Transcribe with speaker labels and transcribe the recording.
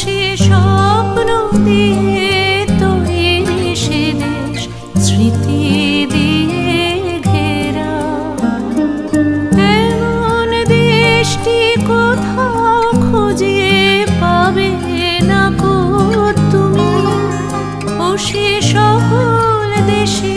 Speaker 1: সে স্বপ্ন দিয়ে তৈরি সে দেশ স্মৃতি দিয়ে ঘেরা। এমন দেশটি কোথাও খুঁজে পাবে না কো তুমি। ও সে সকল দেশে